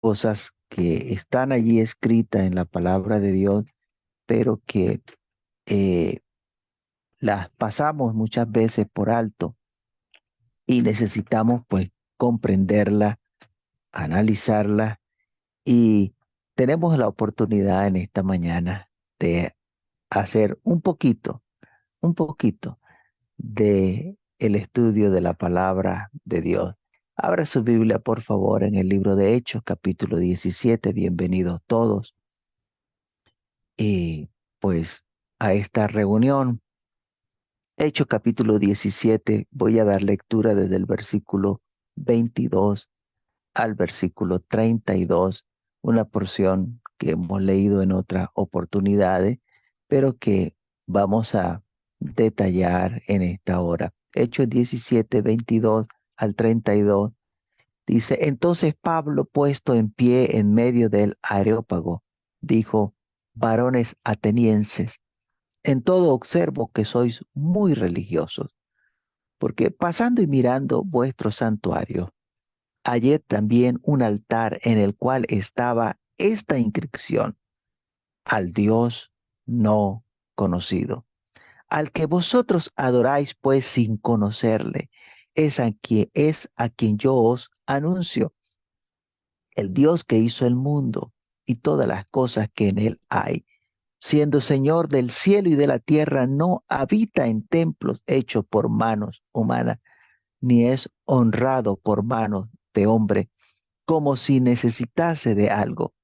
cosas que están allí escritas en la palabra de Dios, pero que eh, las pasamos muchas veces por alto y necesitamos pues comprenderla, analizarla y tenemos la oportunidad en esta mañana de hacer un poquito de el estudio de la palabra de Dios. Abra su Biblia, por favor, en el libro de Hechos, capítulo 17. Bienvenidos todos. Y pues a esta reunión, Hechos capítulo 17, voy a dar lectura desde el versículo 22 al versículo 32, una porción que hemos leído en otras oportunidades, pero que vamos a detallar en esta hora. Hechos 17, 22 al 32, dice, entonces Pablo, puesto en pie en medio del Areópago, dijo, varones atenienses, en todo observo que sois muy religiosos, porque pasando y mirando vuestro santuario, hallé también un altar en el cual estaba esta inscripción: al Dios no conocido, al que vosotros adoráis pues sin conocerle, es a quien yo os anuncio, el Dios que hizo el mundo y todas las cosas que en él hay, siendo Señor del cielo y de la tierra, no habita en templos hechos por manos humanas, ni es honrado por manos de hombre, como si necesitase de algo,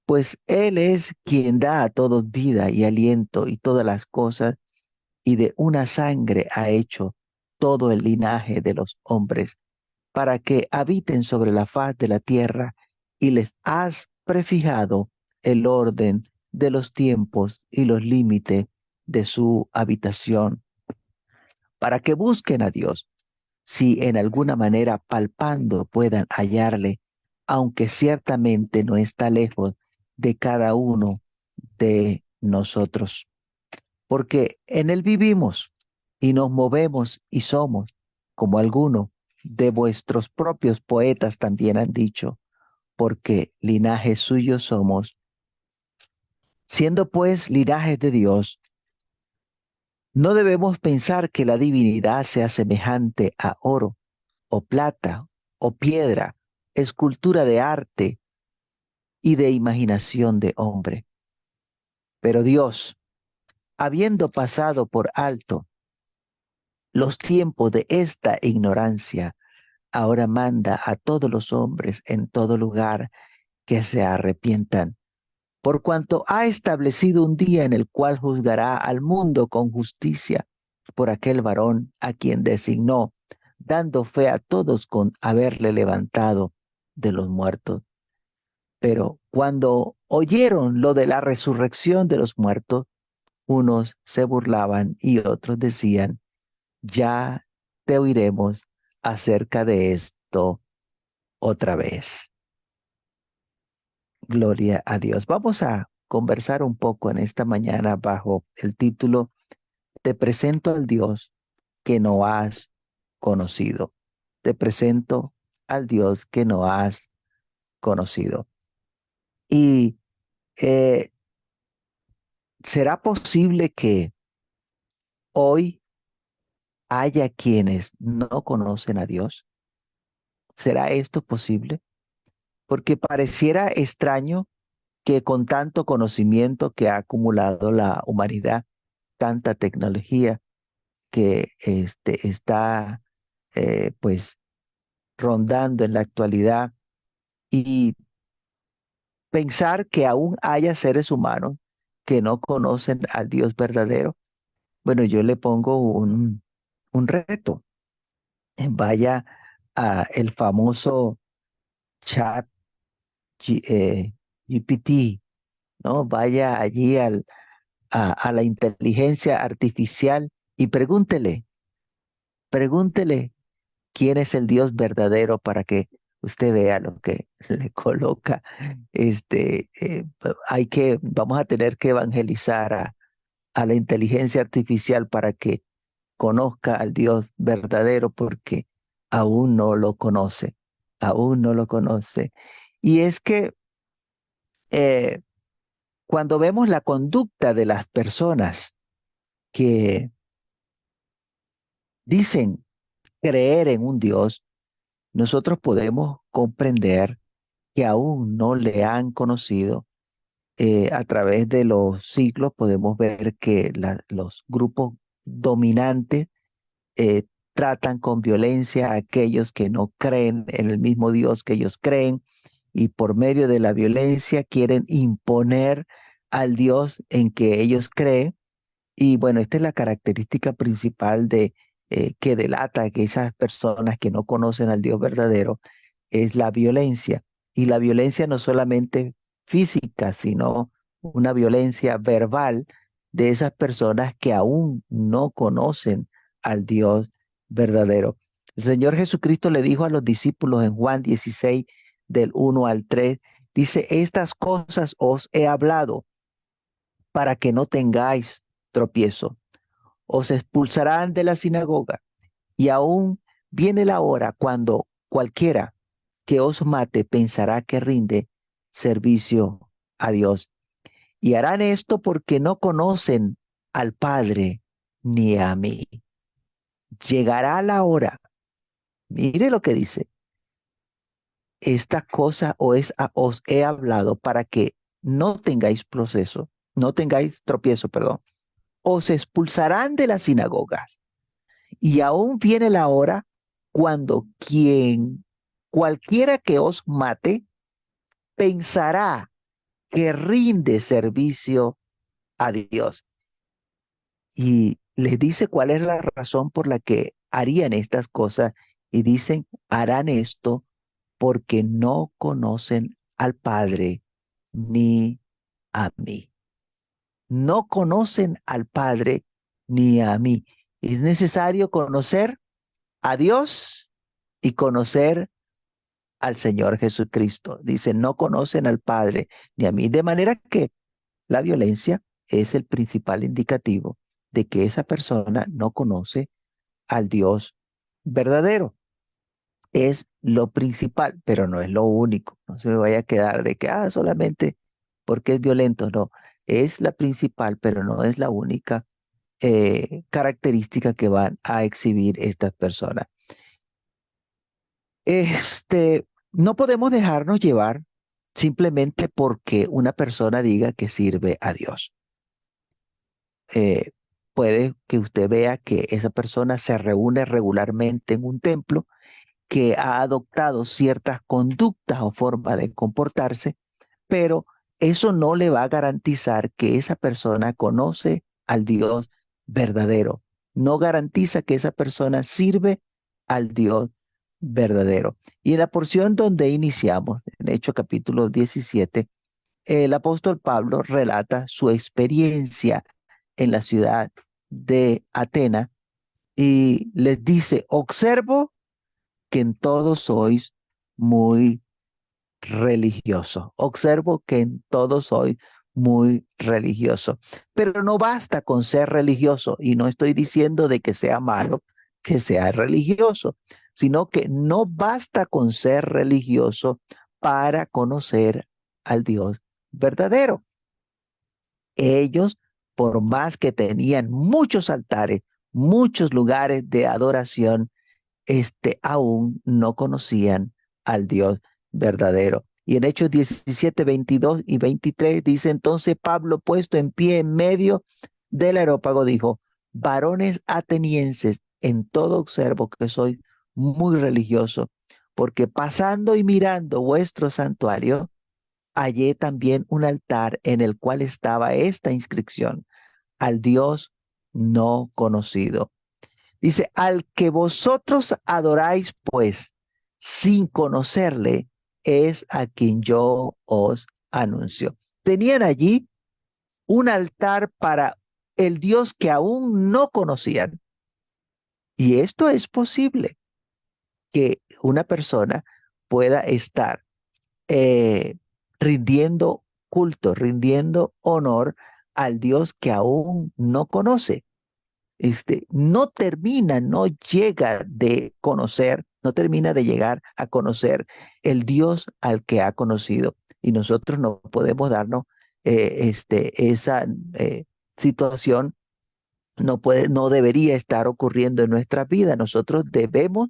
pues Él es quien da a todos vida y aliento y todas las cosas, y de una sangre ha hecho todo el linaje de los hombres, para que habiten sobre la faz de la tierra, y les has prefijado el orden de los tiempos y los límites de su habitación, para que busquen a Dios, si en alguna manera palpando puedan hallarle, aunque ciertamente no está lejos de cada uno de nosotros, porque en él vivimos y nos movemos y somos, como algunos de vuestros propios poetas también han dicho, porque linaje suyo somos. Siendo pues linajes de Dios, no debemos pensar que la divinidad sea semejante a oro o plata o piedra, escultura de arte y de imaginación de hombre. Pero Dios, habiendo pasado por alto los tiempos de esta ignorancia, ahora manda a todos los hombres en todo lugar que se arrepientan, por cuanto ha establecido un día en el cual juzgará al mundo con justicia por aquel varón a quien designó, dando fe a todos con haberle levantado de los muertos. Pero cuando oyeron lo de la resurrección de los muertos, unos se burlaban y otros decían, ya te oiremos acerca de esto otra vez. Gloria a Dios. Vamos a conversar un poco en esta mañana bajo el título, Te presento al Dios que no has conocido. Te presento al Dios que no has conocido. Y eh, ¿será posible que hoy haya quienes no conocen a Dios? ¿Será esto posible? Porque pareciera extraño que con tanto conocimiento que ha acumulado la humanidad, tanta tecnología que está pues rondando en la actualidad y pensar que aún haya seres humanos que no conocen al Dios verdadero. Bueno, yo le pongo un reto. Vaya a el famoso chat GPT, ¿no? Vaya allí a la inteligencia artificial y pregúntele quién es el Dios verdadero para que usted vea lo que le coloca. Vamos a tener que evangelizar a la inteligencia artificial para que conozca al Dios verdadero porque aún no lo conoce, aún no lo conoce. Y es que eh, cuando vemos la conducta de las personas que dicen creer en un Dios, nosotros podemos comprender que aún no le han conocido. A través de los siglos podemos ver que los grupos dominantes eh, tratan con violencia a aquellos que no creen en el mismo Dios que ellos creen, y por medio de la violencia quieren imponer al Dios en que ellos creen. Y bueno, esta es la característica principal de que delata que esas personas que no conocen al Dios verdadero es la violencia. Y la violencia no solamente física, sino una violencia verbal de esas personas que aún no conocen al Dios verdadero. El Señor Jesucristo le dijo a los discípulos en Juan 16, del 1 al 3, dice, estas cosas os he hablado para que no tengáis tropiezo. Os expulsarán de la sinagoga, y aún viene la hora cuando cualquiera que os mate pensará que rinde servicio a Dios. Y harán esto porque no conocen al Padre ni a mí. Llegará la hora. Mire lo que dice. Esta cosa os he hablado para que no tengáis proceso, no tengáis tropiezo, perdón. Os expulsarán de las sinagogas. Y aún viene la hora cuando cualquiera que os mate, pensará que rinde servicio a Dios. Y les dice cuál es la razón por la que harían estas cosas. Y dicen, harán esto porque no conocen al Padre ni a mí. No conocen al Padre ni a mí. Es necesario conocer a Dios y conocer al Señor Jesucristo. Dice, no conocen al Padre ni a mí. De manera que la violencia es el principal indicativo de que esa persona no conoce al Dios verdadero. Es lo principal, pero no es lo único. No se me vaya a quedar de que, solamente porque es violento. No, es la principal, pero no es la única característica que van a exhibir estas personas. No podemos dejarnos llevar simplemente porque una persona diga que sirve a Dios. Eh, Puede que usted vea que esa persona se reúne regularmente en un templo, que ha adoptado ciertas conductas o formas de comportarse, pero eso no le va a garantizar que esa persona conoce al Dios verdadero. No garantiza que esa persona sirve al Dios verdadero. Y en la porción donde iniciamos, en Hechos capítulo 17, el apóstol Pablo relata su experiencia en la ciudad de Atenas y les dice, observo que en todo sois muy religioso. Observo que en todo soy muy religioso. Pero no basta con ser religioso, y no estoy diciendo de que sea malo que sea religioso, sino que no basta con ser religioso para conocer al Dios verdadero. Ellos, por más que tenían muchos altares, muchos lugares de adoración, aún no conocían al Dios verdadero. Y en Hechos 17, 22 y 23 dice, entonces Pablo, puesto en pie en medio del areópago, dijo, varones atenienses, en todo observo que soy muy religioso, porque pasando y mirando vuestro santuario, hallé también un altar en el cual estaba esta inscripción, al Dios no conocido. Dice, al que vosotros adoráis, pues, sin conocerle, es a quien yo os anuncio. Tenían allí un altar para el Dios que aún no conocían. Y esto es posible, que una persona pueda estar eh, rindiendo culto, rindiendo honor al Dios que aún no conoce. No termina, no llega de conocer no termina de llegar a conocer el Dios al que ha conocido. Y nosotros no podemos darnos esa situación, no debería estar ocurriendo en nuestra vida. Nosotros debemos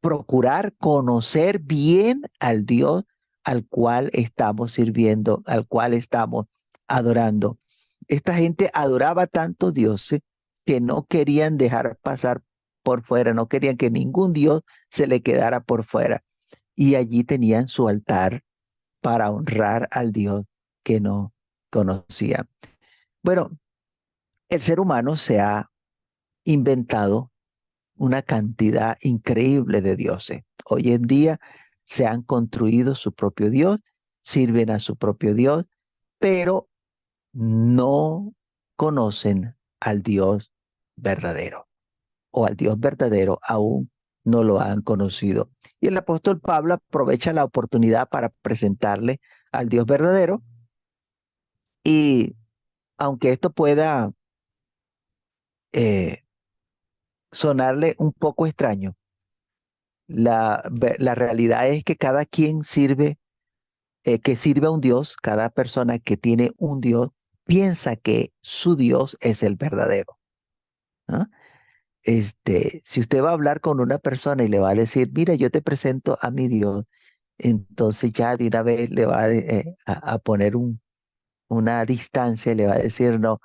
procurar conocer bien al Dios al cual estamos sirviendo, al cual estamos adorando. Esta gente adoraba tantos dioses que no querían dejar pasar por fuera, no querían que ningún dios se le quedara por fuera. Y allí tenían su altar para honrar al Dios que no conocían. Bueno, el ser humano se ha inventado una cantidad increíble de dioses. Hoy en día se han construido su propio Dios, sirven a su propio Dios, pero no conocen al Dios verdadero, o al Dios verdadero aún no lo han conocido. Y el apóstol Pablo aprovecha la oportunidad para presentarle al Dios verdadero, y aunque esto pueda eh, sonarle un poco extraño, la realidad es que cada quien que sirve a un Dios, cada persona que tiene un Dios, piensa que su Dios es el verdadero, ¿no? Si usted va a hablar con una persona y le va a decir, mira, yo te presento a mi Dios, entonces ya de una vez le va a poner una distancia, y le va a decir, no,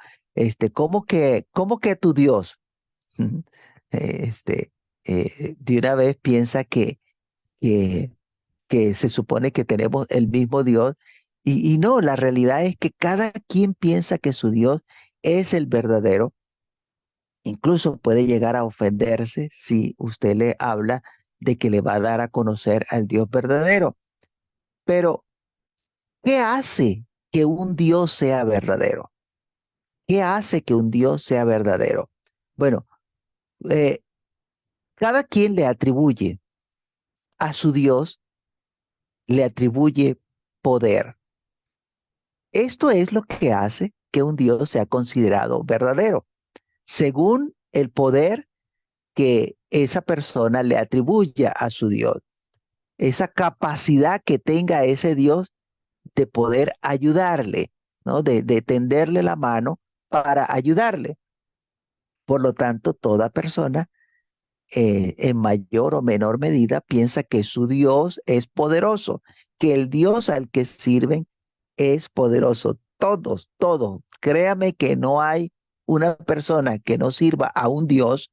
¿cómo que tu Dios? Ujú. Este, de una vez piensa que que se supone que tenemos el mismo Dios. Y no, la realidad es que cada quien piensa que su Dios es el verdadero. Incluso puede llegar a ofenderse si usted le habla de que le va a dar a conocer al Dios verdadero. Pero, ¿qué hace que un Dios sea verdadero? ¿Qué hace que un Dios sea verdadero? Bueno, eh, cada quien le atribuye a su Dios, le atribuye poder. Esto es lo que hace que un Dios sea considerado verdadero, según el poder que esa persona le atribuya a su Dios, esa capacidad que tenga ese Dios de poder ayudarle, ¿no? De tenderle la mano para ayudarle. Por lo tanto, toda persona en mayor o menor medida piensa que su Dios es poderoso, que el Dios al que sirven es poderoso. Todos, todos. Créame que no hay una persona que no sirva a un Dios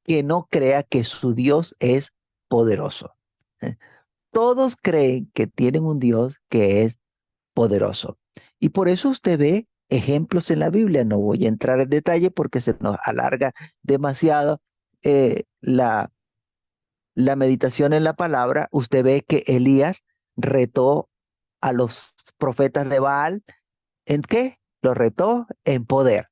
que no crea que su Dios es poderoso. ¿Eh? Todos creen que tienen un Dios que es poderoso. Y por eso usted ve ejemplos en la Biblia. No voy a entrar en detalle porque se nos alarga demasiado la meditación en la palabra. Usted ve que Elías retó a los profetas de Baal. ¿En qué? Lo retó en poder.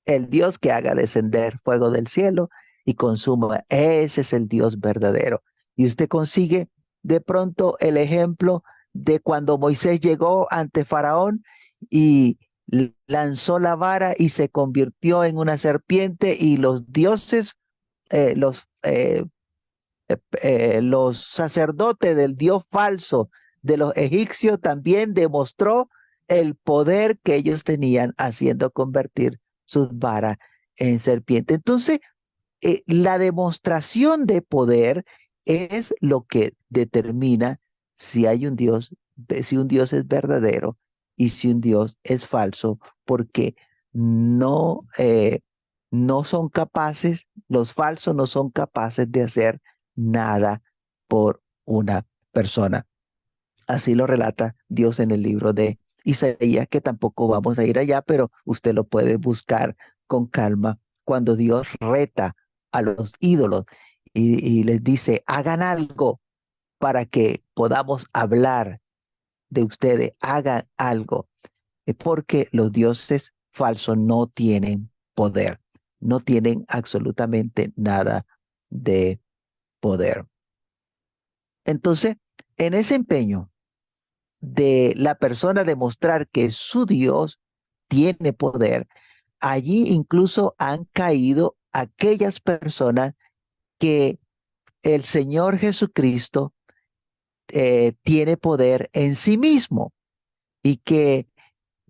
El Dios que haga descender fuego del cielo y consuma. Ese es el Dios verdadero. Y usted consigue de pronto el ejemplo de cuando Moisés llegó ante Faraón y lanzó la vara y se convirtió en una serpiente, y los dioses, los sacerdotes del dios falso de los egipcios también demostró el poder que ellos tenían haciendo convertir sus varas en serpiente. Entonces, la demostración de poder es lo que determina si hay un Dios, si un Dios es verdadero y si un Dios es falso, porque no, no son capaces, los falsos no son capaces de hacer nada por una persona. Así lo relata Dios en el libro de Isaías, que tampoco vamos a ir allá, pero usted lo puede buscar con calma cuando Dios reta a los ídolos y les dice, hagan algo para que podamos hablar de ustedes, hagan algo. Es porque los dioses falsos no tienen poder, no tienen absolutamente nada de poder. Entonces, en ese empeño de la persona demostrar que su Dios tiene poder, allí incluso han caído aquellas personas que el Señor Jesucristo tiene poder en sí mismo y que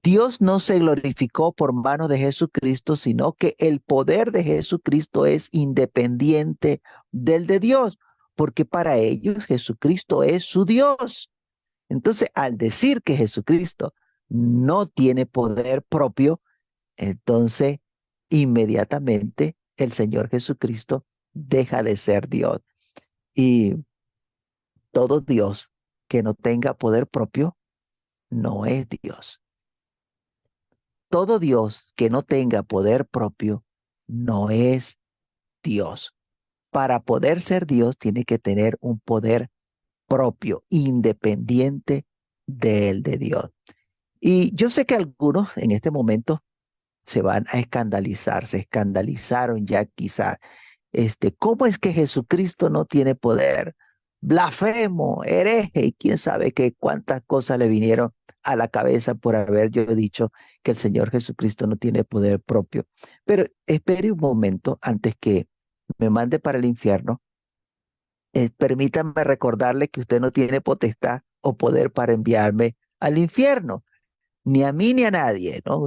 Dios no se glorificó por mano de Jesucristo, sino que el poder de Jesucristo es independiente del de Dios, porque para ellos Jesucristo es su Dios. Entonces, al decir que Jesucristo no tiene poder propio, entonces inmediatamente el Señor Jesucristo deja de ser Dios. Y todo Dios que no tenga poder propio no es Dios. Todo Dios que no tenga poder propio no es Dios. Para poder ser Dios tiene que tener un poder propio, independiente del de Dios. Y yo sé que algunos en este momento se van a escandalizar, se escandalizaron ya quizá. ¿Cómo es que Jesucristo no tiene poder? Blasfemo, hereje, y quién sabe qué cuántas cosas le vinieron a la cabeza por haber yo dicho que el Señor Jesucristo no tiene poder propio. Pero espere un momento antes que me mande para el infierno. Permítame recordarle que usted no tiene potestad o poder para enviarme al infierno ni a mí ni a nadie, ¿no?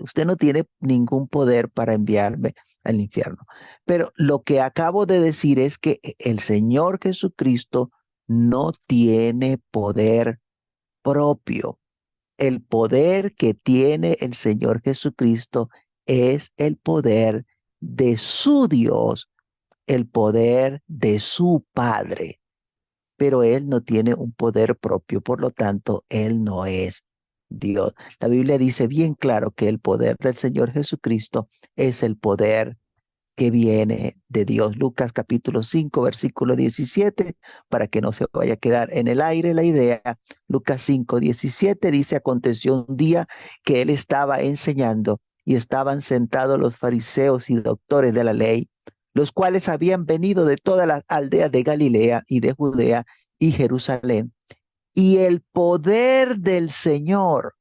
Usted no tiene ningún poder para enviarme al infierno. Pero lo que acabo de decir es que el Señor Jesucristo no tiene poder propio. El poder que tiene el Señor Jesucristo es el poder de su Dios, el poder de su Padre, pero Él no tiene un poder propio, por lo tanto, Él no es Dios. La Biblia dice bien claro que el poder del Señor Jesucristo es el poder que viene de Dios. Lucas capítulo 5, versículo 17, para que no se vaya a quedar en el aire la idea. Lucas 5, 17 dice, aconteció un día que Él estaba enseñando y estaban sentados los fariseos y doctores de la ley, los cuales habían venido de todas las aldeas de Galilea y de Judea y Jerusalén. Y el poder del Señor,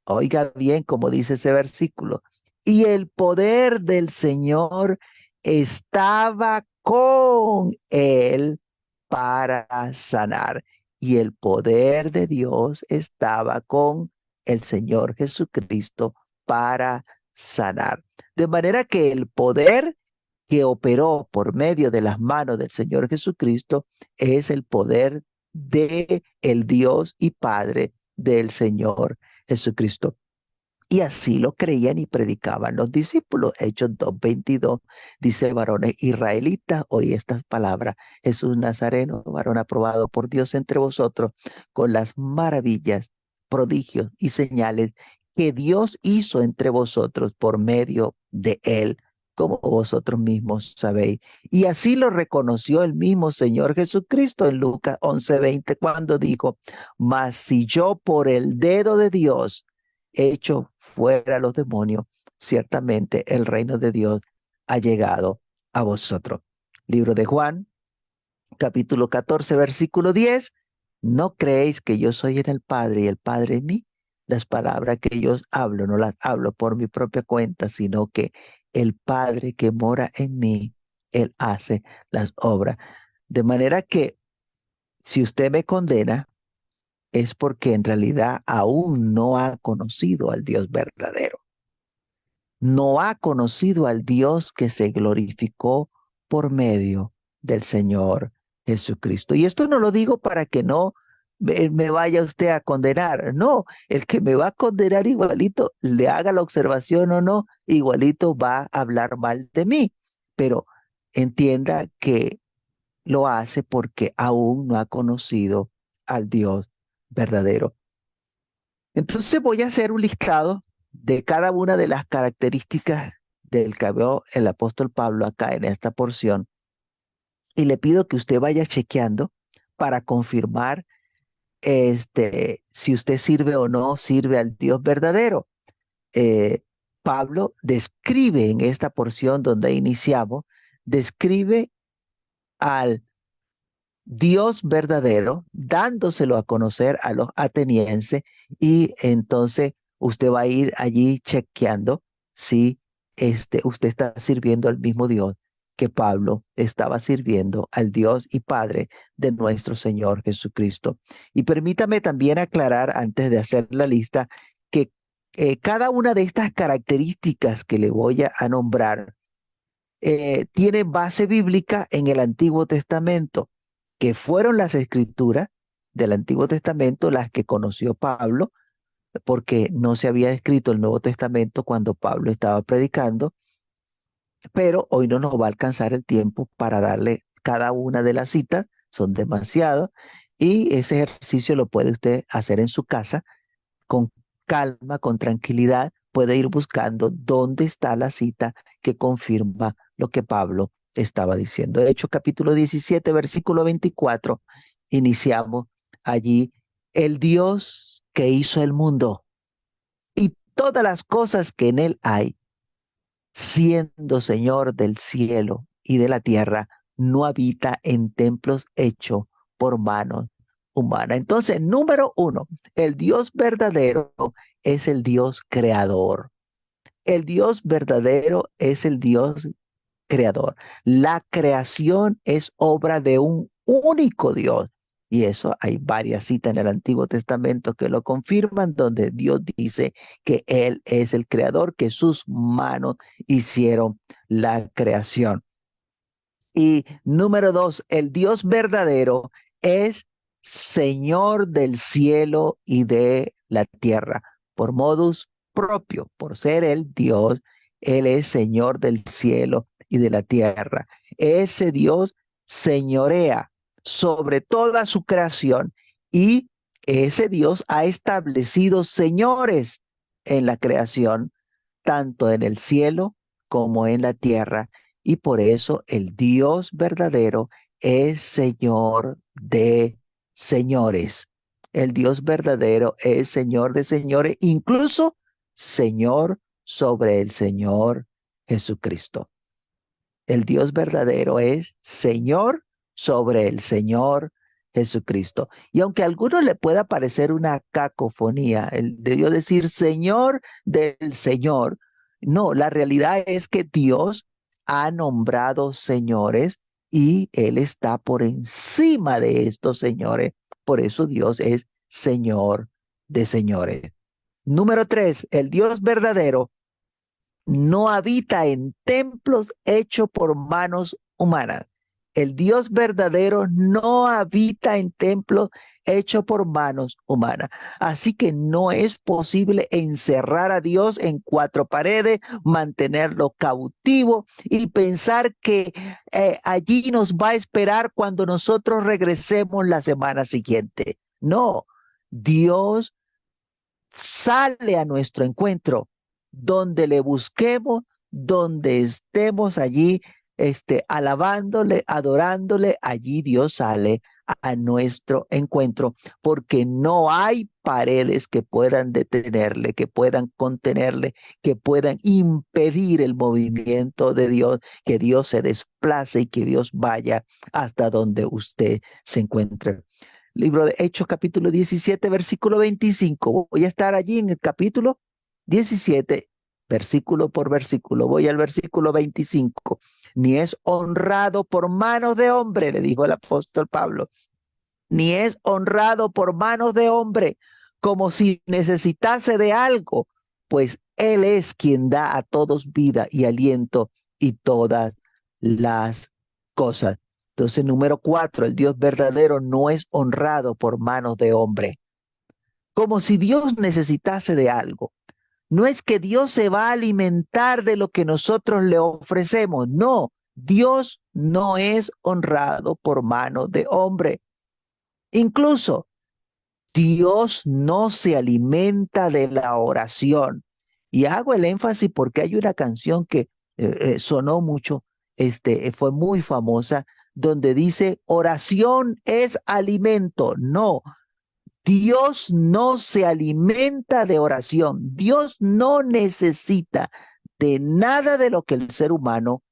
oiga bien como dice ese versículo, y el poder del Señor estaba con él para sanar. Y el poder de Dios estaba con el Señor Jesucristo para sanar. De manera que el poder que operó por medio de las manos del Señor Jesucristo es el poder de el Dios y Padre del Señor Jesucristo. Y así lo creían y predicaban los discípulos. Hechos 2:22 dice, varones israelitas, oí estas palabras. Jesús Nazareno, varón aprobado por Dios entre vosotros, con las maravillas, prodigios y señales que Dios hizo entre vosotros por medio de él, como vosotros mismos sabéis. Y así lo reconoció el mismo Señor Jesucristo en Lucas 11:20, cuando dijo, mas si yo por el dedo de Dios hecho fuera los demonios, ciertamente el reino de Dios ha llegado a vosotros. Libro de Juan, capítulo 14, versículo 10. ¿No creéis que yo soy en el Padre y el Padre en mí? Las palabras que yo hablo no las hablo por mi propia cuenta, sino que el Padre que mora en mí, Él hace las obras. De manera que si usted me condena, es porque en realidad aún no ha conocido al Dios verdadero. No ha conocido al Dios que se glorificó por medio del Señor Jesucristo. Y esto no lo digo para que no me vaya usted a condenar. No, el que me va a condenar igualito, le haga la observación o no, igualito va a hablar mal de mí. Pero entienda que lo hace porque aún no ha conocido al Dios verdadero. Entonces voy a hacer un listado de cada una de las características del que habló el apóstol Pablo acá en esta porción y le pido que usted vaya chequeando para confirmar si usted sirve o no sirve al Dios verdadero. Eh, Pablo describe en esta porción donde iniciamos, describe al Dios verdadero, dándoselo a conocer a los atenienses y entonces usted va a ir allí chequeando si usted está sirviendo al mismo Dios que Pablo estaba sirviendo al Dios y Padre de nuestro Señor Jesucristo. Y permítame también aclarar, antes de hacer la lista, que cada una de estas características que le voy a nombrar tiene base bíblica en el Antiguo Testamento, que fueron las escrituras del Antiguo Testamento las que conoció Pablo, porque no se había escrito el Nuevo Testamento cuando Pablo estaba predicando, pero hoy no nos va a alcanzar el tiempo para darle cada una de las citas, son demasiadas, y ese ejercicio lo puede usted hacer en su casa con calma, con tranquilidad, puede ir buscando dónde está la cita que confirma lo que Pablo estaba diciendo. De hecho, capítulo 17, versículo 24, iniciamos allí, el Dios que hizo el mundo y todas las cosas que en él hay, siendo Señor del cielo y de la tierra, no habita en templos hechos por manos humanas. Entonces, número uno, el Dios verdadero es el Dios creador. El Dios verdadero es el Dios creador. La creación es obra de un único Dios. Y eso hay varias citas en el Antiguo Testamento que lo confirman, donde Dios dice que Él es el creador, que sus manos hicieron la creación. Y número dos, el Dios verdadero es Señor del cielo y de la tierra, por modus propio, por ser el Dios, Él es Señor del cielo y de la tierra. Ese Dios señorea sobre toda su creación y ese Dios ha establecido señores en la creación, tanto en el cielo como en la tierra, y por eso el Dios verdadero es Señor de señores. El Dios verdadero es Señor de señores, incluso Señor sobre el Señor Jesucristo. El Dios verdadero es Señor sobre el Señor Jesucristo. Y aunque a algunos le pueda parecer una cacofonía el de Dios decir Señor del Señor, no, la realidad es que Dios ha nombrado señores y Él está por encima de estos señores. Por eso Dios es Señor de señores. Número tres, el Dios verdadero no habita en templos hechos por manos humanas. El Dios verdadero no habita en templos hechos por manos humanas. Así que no es posible encerrar a Dios en cuatro paredes, mantenerlo cautivo y pensar que allí nos va a esperar cuando nosotros regresemos la semana siguiente. No, Dios sale a nuestro encuentro, donde le busquemos, donde estemos allí, alabándole, adorándole, allí Dios sale a nuestro encuentro, porque no hay paredes que puedan detenerle, que puedan contenerle, que puedan impedir el movimiento de Dios, que Dios se desplace y que Dios vaya hasta donde usted se encuentre. Libro de Hechos, capítulo 17, versículo 25. Voy a estar allí en el capítulo 17, versículo por versículo. Voy al versículo 25. Ni es honrado por manos de hombre, le dijo el apóstol Pablo, ni es honrado por manos de hombre, como si necesitase de algo, pues Él es quien da a todos vida y aliento y todas las cosas. Entonces, número cuatro, el Dios verdadero no es honrado por manos de hombre, como si Dios necesitase de algo. No es que Dios se va a alimentar de lo que nosotros le ofrecemos, no, Dios no es honrado por manos de hombre. Incluso Dios no se alimenta de la oración. Y hago el énfasis porque hay una canción que sonó mucho, fue muy famosa, donde dice, oración es alimento. No, Dios no se alimenta de oración. Dios no necesita de nada de lo que el ser humano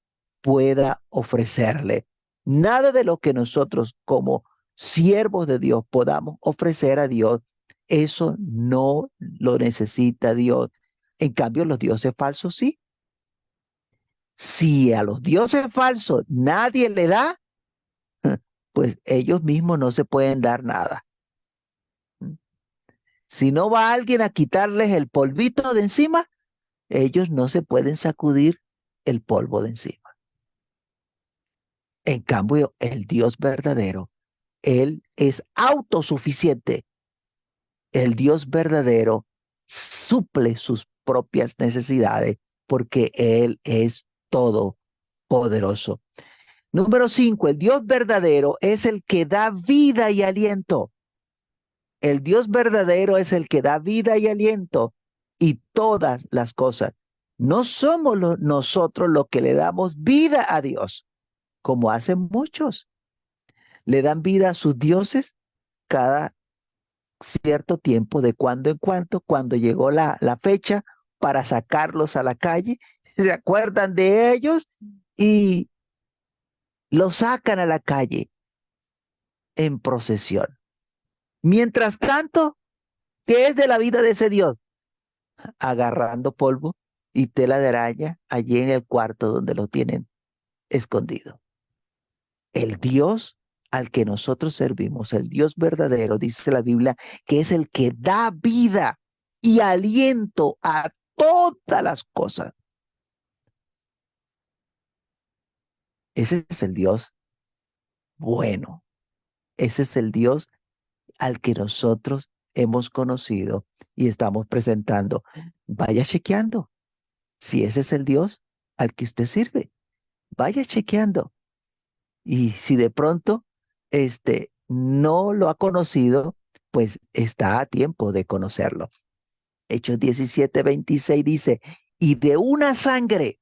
pueda ofrecerle. Nada de lo que nosotros como siervos de Dios podamos ofrecer a Dios, eso no lo necesita Dios. En cambio, los dioses falsos sí. Si a los dioses falsos nadie le da, pues ellos mismos no se pueden dar nada. Si no va alguien a quitarles el polvito de encima, ellos no se pueden sacudir el polvo de encima. En cambio, el Dios verdadero, Él es autosuficiente. El Dios verdadero suple sus propias necesidades porque Él es todopoderoso. Número 5, el Dios verdadero es el que da vida y aliento. El Dios verdadero es el que da vida y aliento y todas las cosas. No somos nosotros los que le damos vida a Dios, como hacen muchos. Le dan vida a sus dioses cada cierto tiempo, de cuando en cuando llegó la fecha para sacarlos a la calle, se acuerdan de ellos y los sacan a la calle en procesión. Mientras tanto, ¿qué es de la vida de ese Dios? Agarrando polvo y tela de araña allí en el cuarto donde lo tienen escondido. El Dios al que nosotros servimos, el Dios verdadero, dice la Biblia, que es el que da vida y aliento a todas las cosas. Ese es el Dios bueno. Ese es el Dios al que nosotros hemos conocido y estamos presentando. Vaya chequeando si ese es el Dios al que usted sirve. Vaya chequeando. Y si de pronto no lo ha conocido, pues está a tiempo de conocerlo. Hechos 17:26 dice, y de una sangre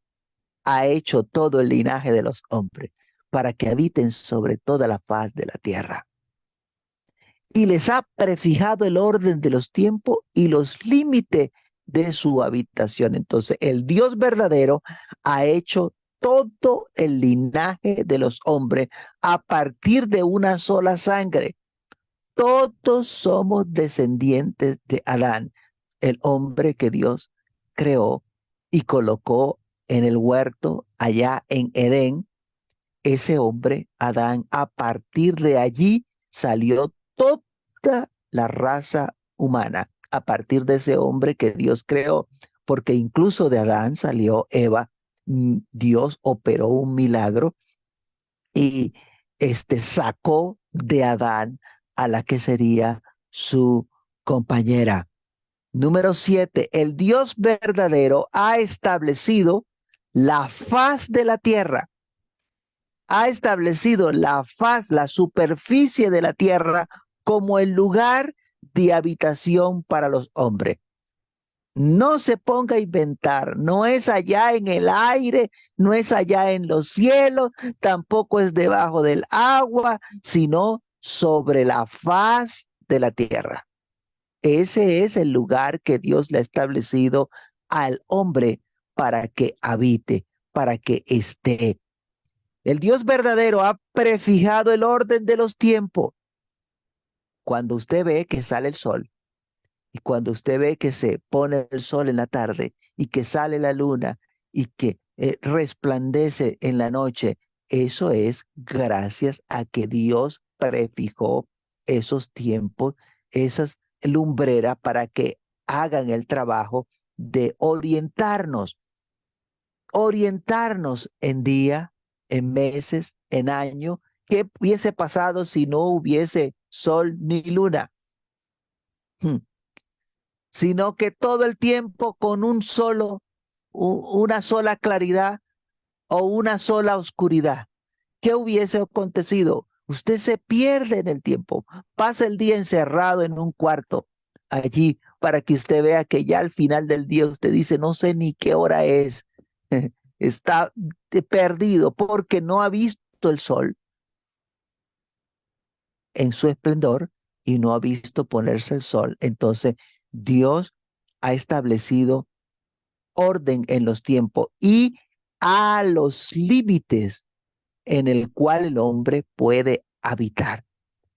ha hecho todo el linaje de los hombres, para que habiten sobre toda la faz de la tierra. Y les ha prefijado el orden de los tiempos y los límites de su habitación. Entonces, el Dios verdadero ha hecho todo el linaje de los hombres a partir de una sola sangre. Todos somos descendientes de Adán, el hombre que Dios creó y colocó en el huerto allá en Edén. Ese hombre, Adán, a partir de allí salió toda la raza humana, a partir de ese hombre que Dios creó, porque incluso de Adán salió Eva. Dios operó un milagro y sacó de Adán a la que sería su compañera. Número 7, el Dios verdadero ha establecido la faz de la tierra, ha establecido la faz, la superficie de la tierra como el lugar de habitación para los hombres. No se ponga a inventar, no es allá en el aire, no es allá en los cielos, tampoco es debajo del agua, sino sobre la faz de la tierra. Ese es el lugar que Dios le ha establecido al hombre para que habite, para que esté. El Dios verdadero ha prefijado el orden de los tiempos. Cuando usted ve que sale el sol, y cuando usted ve que se pone el sol en la tarde y que sale la luna y que resplandece en la noche, eso es gracias a que Dios prefijó esos tiempos, esas lumbreras para que hagan el trabajo de orientarnos en día, en meses, en año. ¿Qué hubiese pasado si no hubiese sol ni luna? Hmm. Sino que todo el tiempo con una sola claridad o una sola oscuridad. ¿Qué hubiese acontecido? Usted se pierde en el tiempo, pasa el día encerrado en un cuarto allí para que usted vea que ya al final del día usted dice, no sé ni qué hora es, está perdido porque no ha visto el sol en su esplendor y no ha visto ponerse el sol. Entonces, Dios ha establecido orden en los tiempos y a los límites en el cual el hombre puede habitar.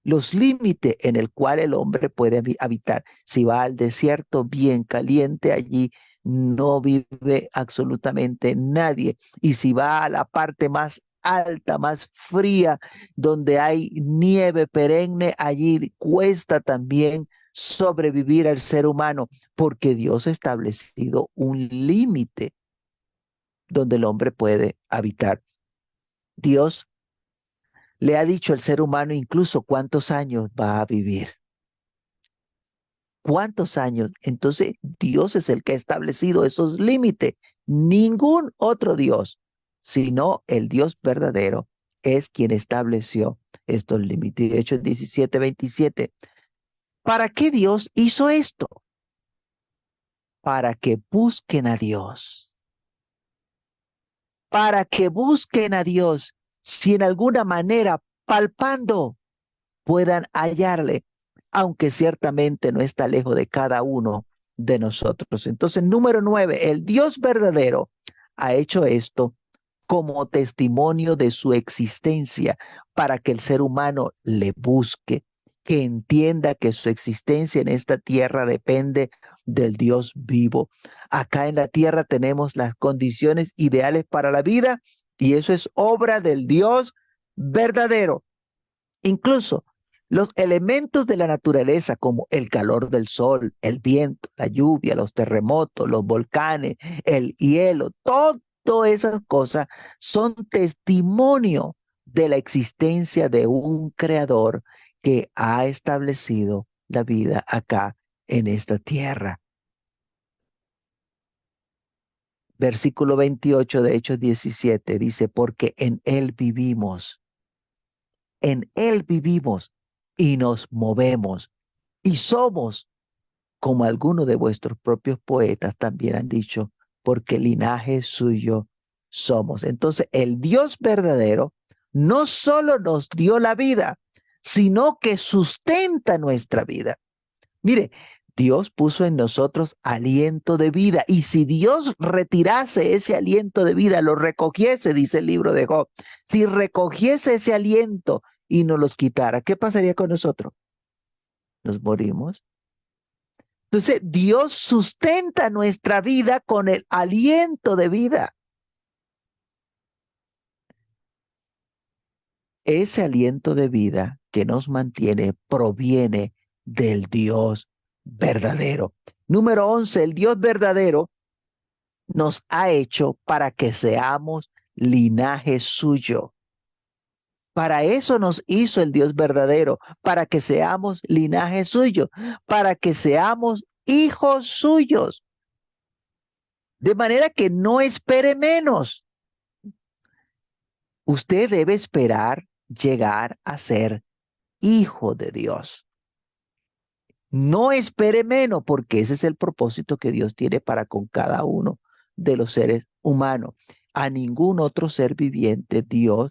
Los límites en el cual el hombre puede habitar. Si va al desierto bien caliente, allí no vive absolutamente nadie. Y si va a la parte más alta, más fría, donde hay nieve perenne, allí cuesta también sobrevivir al ser humano, porque Dios ha establecido un límite donde el hombre puede habitar. Dios le ha dicho al ser humano incluso cuántos años va a vivir. ¿Cuántos años? Entonces, Dios es el que ha establecido esos límites. Ningún otro Dios, sino el Dios verdadero, es quien estableció estos límites. Hechos 17:27. ¿Para qué Dios hizo esto? Para que busquen a Dios. Para que busquen a Dios. Si en alguna manera, palpando, puedan hallarle, aunque ciertamente no está lejos de cada uno de nosotros. Entonces, número 9, el Dios verdadero ha hecho esto como testimonio de su existencia para que el ser humano le busque, que entienda que su existencia en esta tierra depende del Dios vivo. Acá en la tierra tenemos las condiciones ideales para la vida y eso es obra del Dios verdadero. Incluso los elementos de la naturaleza como el calor del sol, el viento, la lluvia, los terremotos, los volcanes, el hielo, todas esas cosas son testimonio de la existencia de un creador que ha establecido la vida acá en esta tierra. Versículo 28 de Hechos 17 dice, porque en Él vivimos y nos movemos y somos, como algunos de vuestros propios poetas también han dicho, porque linaje suyo somos. Entonces, el Dios verdadero no solo nos dio la vida, sino que sustenta nuestra vida. Mire, Dios puso en nosotros aliento de vida y si Dios retirase ese aliento de vida, lo recogiese, dice el libro de Job, si recogiese ese aliento y nos los quitara, ¿qué pasaría con nosotros? Nos morimos. Entonces, Dios sustenta nuestra vida con el aliento de vida. Ese aliento de vida que nos mantiene proviene del Dios verdadero. Número 11, el Dios verdadero nos ha hecho para que seamos linaje suyo. Para eso nos hizo el Dios verdadero, para que seamos linaje suyo, para que seamos hijos suyos. De manera que no espere menos. Usted debe esperar llegar a ser hijo de Dios. No espere menos, porque ese es el propósito que Dios tiene para con cada uno de los seres humanos. A ningún otro ser viviente Dios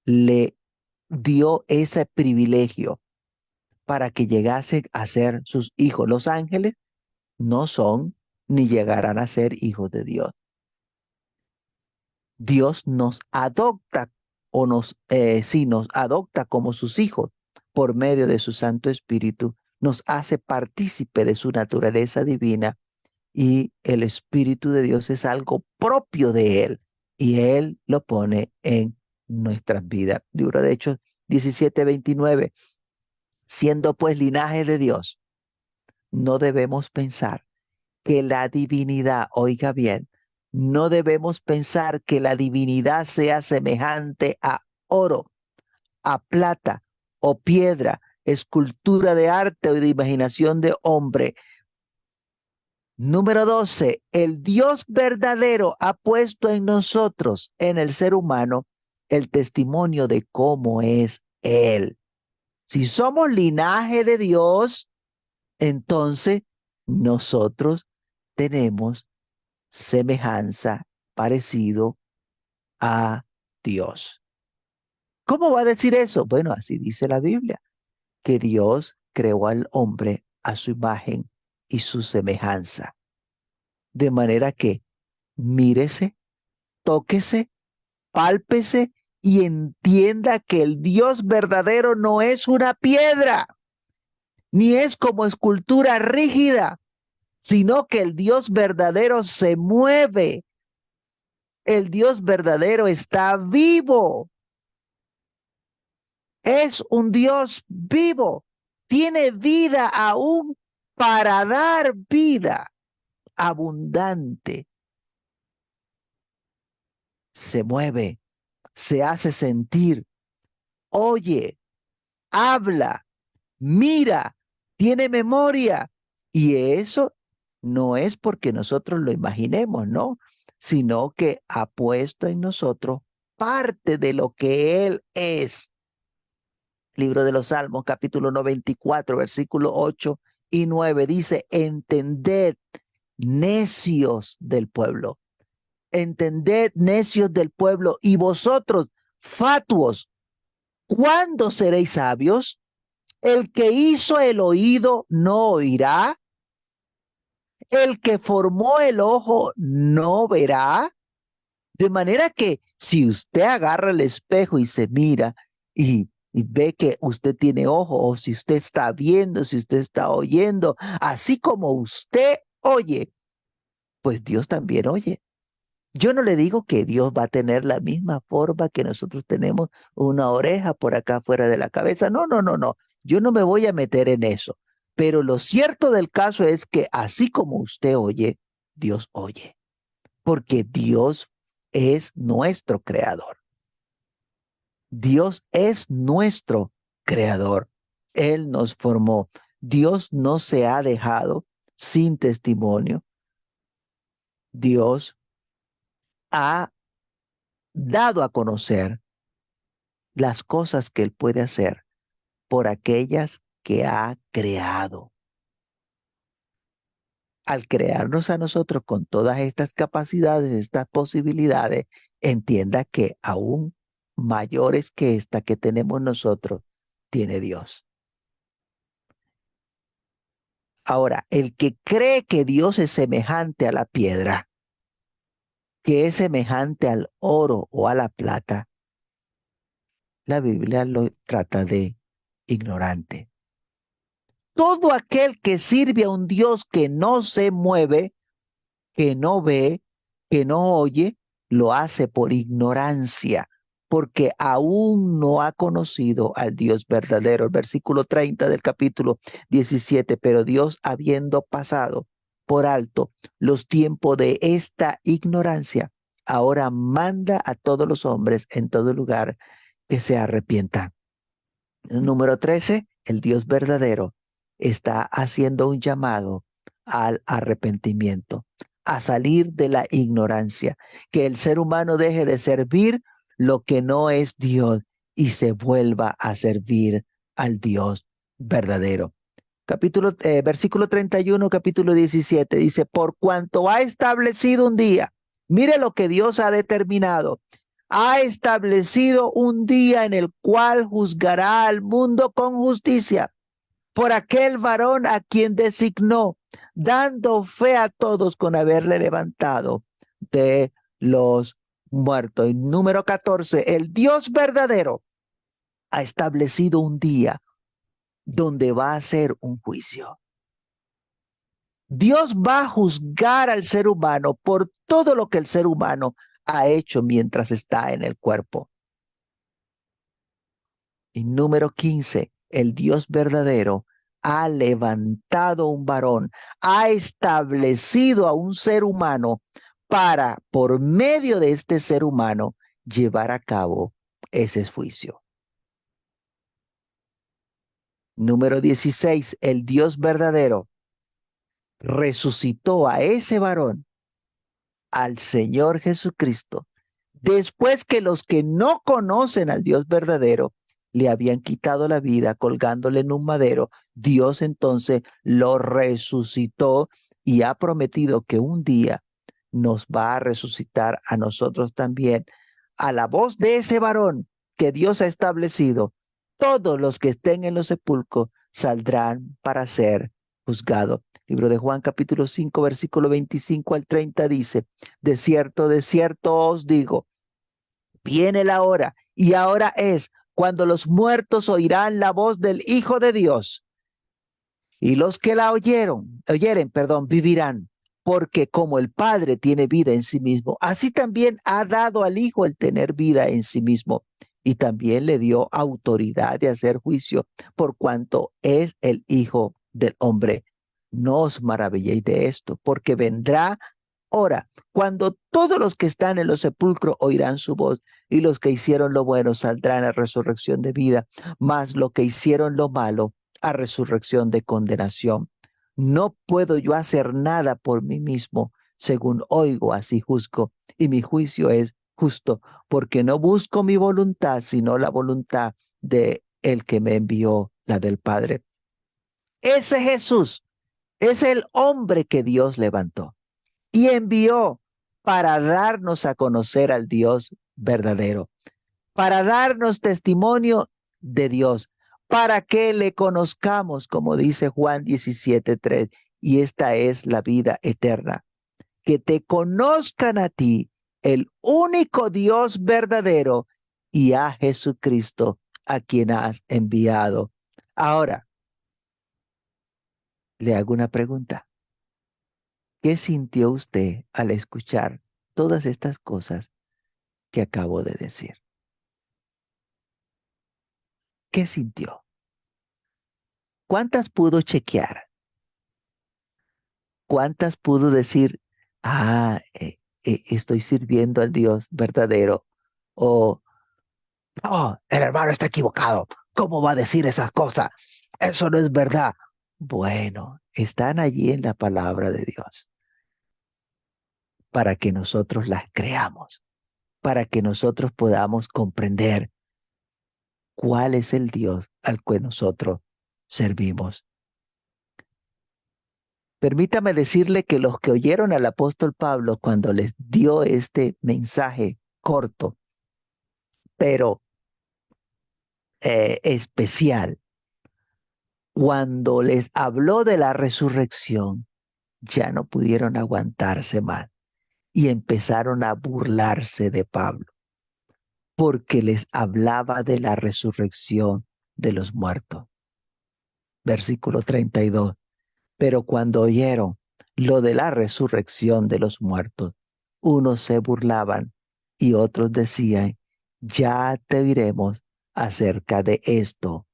le dio ese privilegio para que llegase a ser sus hijos. Los ángeles no son ni llegarán a ser hijos de Dios. Dios nos adopta o sí, nos adopta como sus hijos por medio de su Santo Espíritu, nos hace partícipe de su naturaleza divina y el Espíritu de Dios es algo propio de Él y Él lo pone en nuestras vidas. Libro de Hechos 17:29. Siendo pues linaje de Dios, no debemos pensar que la divinidad, oiga bien, no debemos pensar que la divinidad sea semejante a oro, a plata o piedra, escultura de arte o de imaginación de hombre. Número 12, el Dios verdadero ha puesto en nosotros, en el ser humano, el testimonio de cómo es Él. Si somos linaje de Dios, entonces nosotros tenemos semejanza, parecido a Dios. ¿Cómo va a decir eso? Bueno, así dice la Biblia, que Dios creó al hombre a su imagen y su semejanza. De manera que mírese, tóquese, pálpese y entienda que el Dios verdadero no es una piedra, ni es como escultura rígida, sino que el Dios verdadero se mueve. El Dios verdadero está vivo. Es un Dios vivo. Tiene vida aún para dar vida abundante. Se mueve, se hace sentir, oye, habla, mira, tiene memoria. Y eso no es porque nosotros lo imaginemos, ¿no? Sino que ha puesto en nosotros parte de lo que Él es. Libro de los Salmos, capítulo 94, versículo 8 y 9, dice, entended, necios del pueblo, entended, necios del pueblo, y vosotros, fatuos, ¿cuándo seréis sabios? El que hizo el oído no oirá, el que formó el ojo no verá. De manera que si usted agarra el espejo y se mira y ve que usted tiene ojo, o si usted está viendo, si usted está oyendo, así como usted oye, pues Dios también oye. Yo no le digo que Dios va a tener la misma forma que nosotros tenemos una oreja por acá fuera de la cabeza. No, no, no, no. Yo no me voy a meter en eso. Pero lo cierto del caso es que así como usted oye, Dios oye. Porque Dios es nuestro creador. Dios es nuestro creador. Él nos formó. Dios no se ha dejado sin testimonio. Dios ha dado a conocer las cosas que Él puede hacer por aquellas que ha creado. Al crearnos a nosotros con todas estas capacidades, estas posibilidades, entienda que aún mayores que esta que tenemos nosotros, tiene Dios. Ahora, el que cree que Dios es semejante a la piedra, que es semejante al oro o a la plata, la Biblia lo trata de ignorante. Todo aquel que sirve a un Dios que no se mueve, que no ve, que no oye, lo hace por ignorancia, porque aún no ha conocido al Dios verdadero. El versículo 30 del capítulo 17, pero Dios habiendo pasado por alto los tiempos de esta ignorancia, ahora manda a todos los hombres en todo lugar que se arrepientan. Número 13, el Dios verdadero está haciendo un llamado al arrepentimiento, a salir de la ignorancia, que el ser humano deje de servir lo que no es Dios y se vuelva a servir al Dios verdadero. Versículo 31, capítulo 17, dice, por cuanto ha establecido un día, mire lo que Dios ha determinado, ha establecido un día en el cual juzgará al mundo con justicia por aquel varón a quien designó, dando fe a todos con haberle levantado de los muertos. Y número 14, el Dios verdadero ha establecido un día donde va a hacer un juicio. Dios va a juzgar al ser humano por todo lo que el ser humano ha hecho mientras está en el cuerpo. Y número 15, el Dios verdadero ha levantado un varón, ha establecido a un ser humano para, por medio de este ser humano, llevar a cabo ese juicio. Número 16, el Dios verdadero resucitó a ese varón, al Señor Jesucristo, después que los que no conocen al Dios verdadero le habían quitado la vida colgándole en un madero. Dios entonces lo resucitó y ha prometido que un día nos va a resucitar a nosotros también. A la voz de ese varón que Dios ha establecido, todos los que estén en los sepulcros saldrán para ser juzgados. Libro de Juan capítulo 5, versículo 25 al 30 dice, de cierto os digo, viene la hora y ahora es cuando los muertos oirán la voz del Hijo de Dios Y los que la oyeren, perdón, vivirán, porque como el Padre tiene vida en sí mismo, así también ha dado al Hijo el tener vida en sí mismo. Y también le dio autoridad de hacer juicio por cuanto es el Hijo del Hombre. No os maravilléis de esto, porque vendrá hora cuando todos los que están en los sepulcros oirán su voz, y los que hicieron lo bueno saldrán a resurrección de vida, mas los que hicieron lo malo a resurrección de condenación. No puedo yo hacer nada por mí mismo, según oigo, así juzgo, y mi juicio es justo, porque no busco mi voluntad, sino la voluntad de el que me envió, la del Padre. Ese Jesús es el hombre que Dios levantó y envió para darnos a conocer al Dios verdadero, para darnos testimonio de Dios, para que le conozcamos, como dice Juan 17:3, y esta es la vida eterna, que te conozcan a ti, el único Dios verdadero, y a Jesucristo, a quien has enviado. Ahora, le hago una pregunta. ¿Qué sintió usted al escuchar todas estas cosas que acabo de decir? ¿Qué sintió? ¿Cuántas pudo chequear? ¿Cuántas pudo decir, estoy sirviendo al Dios verdadero? O, no, el hermano está equivocado. ¿Cómo va a decir esas cosas? Eso no es verdad. Bueno, están allí en la palabra de Dios para que nosotros las creamos, para que nosotros podamos comprender cuál es el Dios al que nosotros servimos. Permítame decirle que los que oyeron al apóstol Pablo cuando les dio este mensaje corto, pero especial, cuando les habló de la resurrección, ya no pudieron aguantarse más y empezaron a burlarse de Pablo, porque les hablaba de la resurrección de los muertos. Versículo 32. Pero cuando oyeron lo de la resurrección de los muertos, unos se burlaban y otros decían, ya te oiremos acerca de esto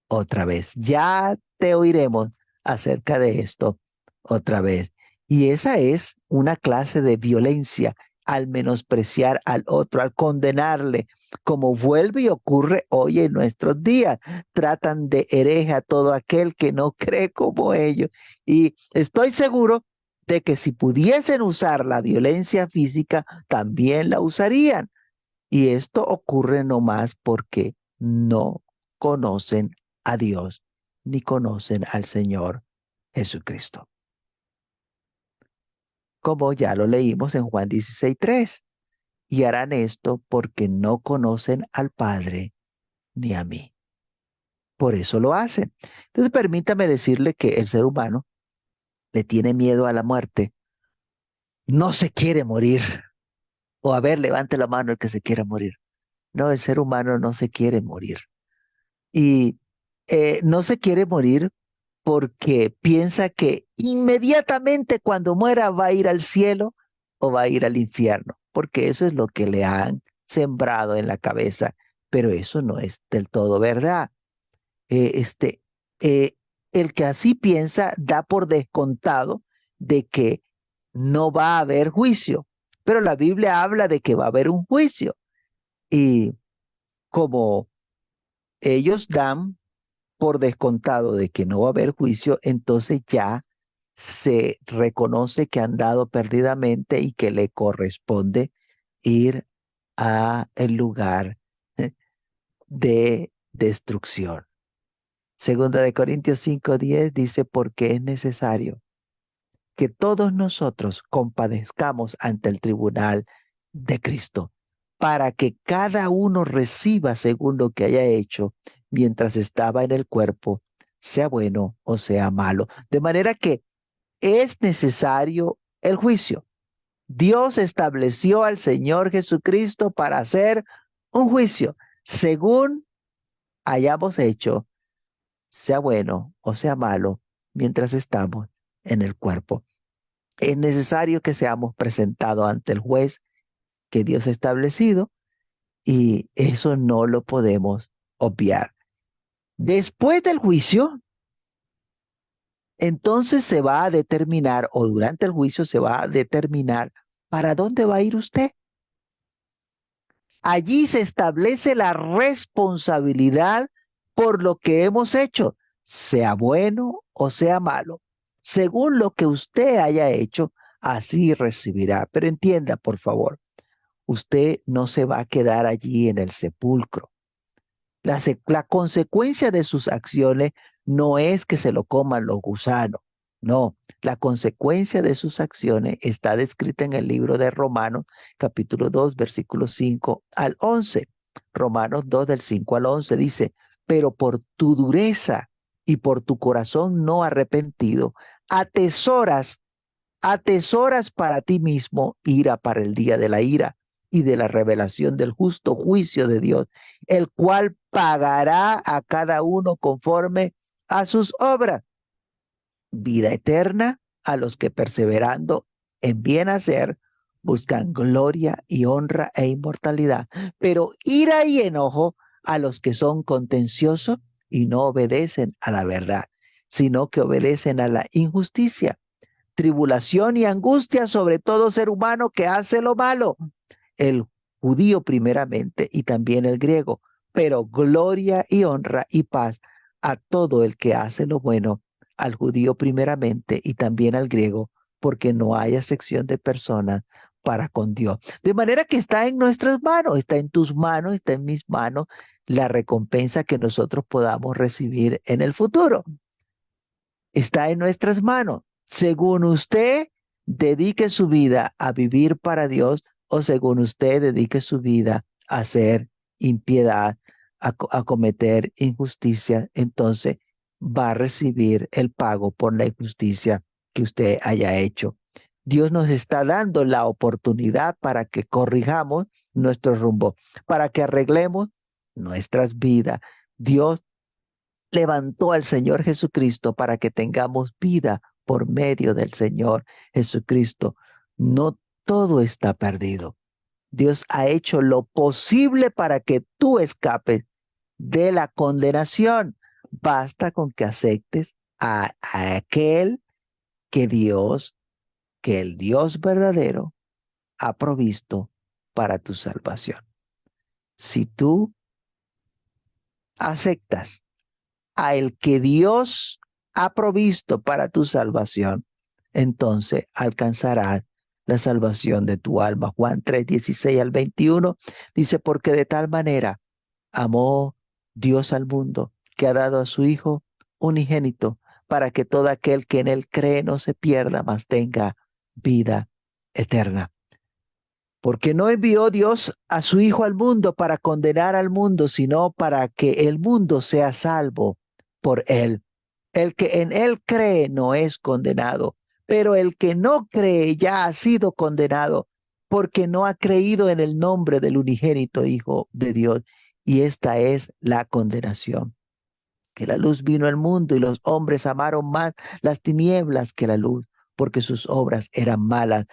otra vez, ya te oiremos acerca de esto otra vez. Y esa es una clase de violencia al menospreciar al otro, al condenarle, como vuelve y ocurre hoy en nuestros días. Tratan de hereje a todo aquel que no cree como ellos. Y estoy seguro de que si pudiesen usar la violencia física, también la usarían. Y esto ocurre no más porque no conocen a Dios ni conocen al Señor Jesucristo. Como ya lo leímos en Juan 16:3. Y harán esto porque no conocen al Padre ni a mí. Por eso lo hacen. Entonces permítame decirle que el ser humano le tiene miedo a la muerte. No se quiere morir. O a ver, levante la mano el que se quiera morir. No, el ser humano no se quiere morir. Y no se quiere morir porque piensa que inmediatamente cuando muera va a ir al cielo o va a ir al infierno, porque eso es lo que le han sembrado en la cabeza, pero eso no es del todo verdad. Eh, este, eh, el que así piensa da por descontado de que no va a haber juicio, pero la Biblia habla de que va a haber un juicio y como ellos dan por descontado de que no va a haber juicio, entonces ya se reconoce que han dado perdidamente y que le corresponde ir a el lugar de destrucción. Segunda de Corintios 5:10 dice, porque es necesario que todos nosotros compadezcamos ante el tribunal de Cristo, para que cada uno reciba según lo que haya hecho mientras estaba en el cuerpo, sea bueno o sea malo. De manera que es necesario el juicio. Dios estableció al Señor Jesucristo para hacer un juicio según hayamos hecho, sea bueno o sea malo, mientras estamos en el cuerpo. Es necesario que seamos presentados ante el juez que Dios ha establecido y eso no lo podemos obviar. Después del juicio, entonces se va a determinar, o durante el juicio se va a determinar para dónde va a ir usted. Allí se establece la responsabilidad por lo que hemos hecho, sea bueno o sea malo. Según lo que usted haya hecho, así recibirá. Pero entienda, por favor, usted no se va a quedar allí en el sepulcro. La consecuencia de sus acciones no es que se lo coman los gusanos, no, la consecuencia de sus acciones está descrita en el libro de Romanos, capítulo 2, versículos 5 al 11. Romanos 2 del 5 al 11 dice, pero por tu dureza y por tu corazón no arrepentido, atesoras atesoras para ti mismo ira para el día de la ira y de la revelación del justo juicio de Dios, el cual pagará a cada uno conforme a sus obras. Vida eterna a los que perseverando en bien hacer buscan gloria y honra e inmortalidad, pero ira y enojo a los que son contenciosos y no obedecen a la verdad, sino que obedecen a la injusticia, tribulación y angustia sobre todo ser humano que hace lo malo, el judío primeramente y también el griego, pero gloria y honra y paz a todo el que hace lo bueno, al judío primeramente y también al griego, porque no hay acepción de personas para con Dios. De manera que está en nuestras manos, está en tus manos, está en mis manos la recompensa que nosotros podamos recibir en el futuro. Está en nuestras manos. Según usted dedique su vida a vivir para Dios o según usted dedique su vida a hacer impiedad, a cometer injusticia, entonces va a recibir el pago por la injusticia que usted haya hecho. Dios nos está dando la oportunidad para que corrijamos nuestro rumbo, para que arreglemos nuestras vidas. Dios levantó al Señor Jesucristo para que tengamos vida por medio del Señor Jesucristo. No todo está perdido. Dios ha hecho lo posible para que tú escapes de la condenación. Basta con que aceptes a aquel que Dios, que el Dios verdadero ha provisto para tu salvación. Si tú aceptas a el que Dios ha provisto para tu salvación, entonces alcanzarás la salvación de tu alma. Juan 3, 16 al 21 dice, porque de tal manera amó Dios al mundo que ha dado a su Hijo unigénito para que todo aquel que en él cree no se pierda, mas tenga vida eterna. Porque no envió Dios a su Hijo al mundo para condenar al mundo, sino para que el mundo sea salvo por él. El que en él cree no es condenado, pero el que no cree ya ha sido condenado, porque no ha creído en el nombre del unigénito Hijo de Dios. Y esta es la condenación, que la luz vino al mundo y los hombres amaron más las tinieblas que la luz, porque sus obras eran malas.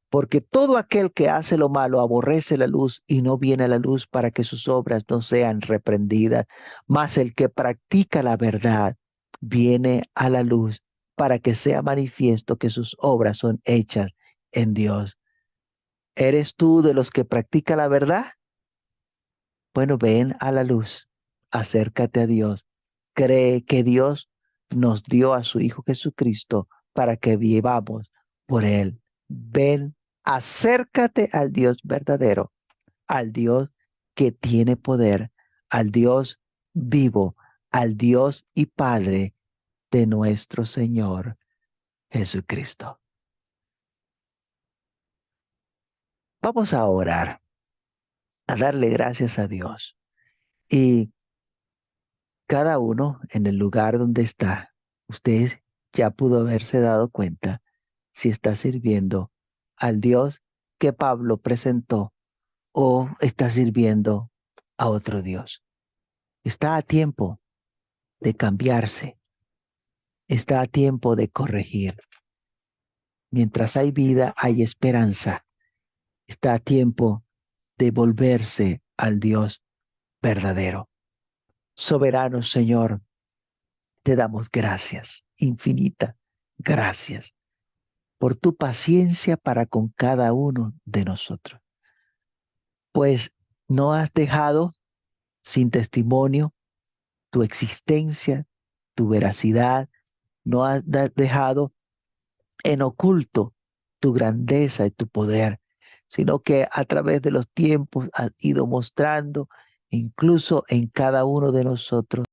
Porque todo aquel que hace lo malo aborrece la luz y no viene a la luz para que sus obras no sean reprendidas. Mas el que practica la verdad viene a la luz para que sea manifiesto que sus obras son hechas en Dios. ¿Eres tú de los que practica la verdad? Bueno, ven a la luz, acércate a Dios, cree que Dios nos dio a su Hijo Jesucristo para que vivamos por Él. Ven, acércate al Dios verdadero, al Dios que tiene poder, al Dios vivo, al Dios y Padre de nuestro Señor Jesucristo. Vamos a orar, a darle gracias a Dios. Y cada uno en el lugar donde está, usted ya pudo haberse dado cuenta si está sirviendo al Dios que Pablo presentó o está sirviendo a otro Dios. Está a tiempo de cambiarse, está a tiempo de corregir. Mientras hay vida, hay esperanza. Está a tiempo de volverse al Dios verdadero. Soberano Señor, te damos gracias, infinita gracias, por tu paciencia para con cada uno de nosotros. Pues no has dejado sin testimonio tu existencia, tu veracidad, no has dejado en oculto tu grandeza y tu poder, sino que a través de los tiempos has ido mostrando, incluso en cada uno de nosotros,